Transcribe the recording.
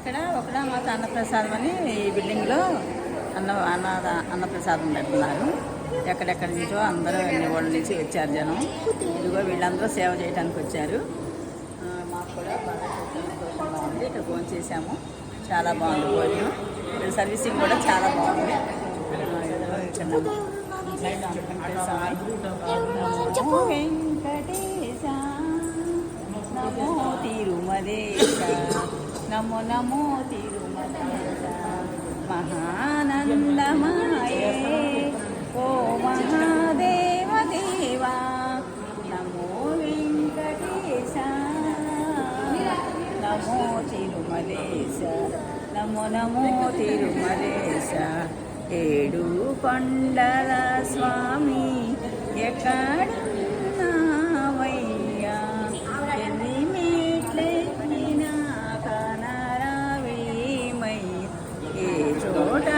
ఇక్కడ ఒకడామాత అన్నప్రసాదం అని ఈ బిల్డింగ్లో అన్నప్రసాదం పెడుతున్నారు. ఎక్కడెక్కడి నుంచో అందరూ అన్ని ఊళ్ళ నుంచి వచ్చారు జనం. ఇదిగో వీళ్ళందరూ సేవ చేయడానికి వచ్చారు. మాకు కూడా బాగా సంతోషంగా ఉంది. ఇక్కడ ఫోన్ చేసాము, చాలా బాగుంది భోజనం. ఇక్కడ సర్వీసింగ్ కూడా చాలా బాగుంది. వెంకటేశ నమో తిరుమలేశ నమో నమో తిరుమలేశ మహానందమాయే ఓ మహాదేవ దేవా నమో వెంకటేశ నమో తిరుమలేశ నమో నమో తిరుమలేశ. ఏడు కొండల స్వామి ఎక్కడున్నావయ్యా, ఎన్ని మెట్లెక్కినా కనరావేమయ్య, ఏ చోట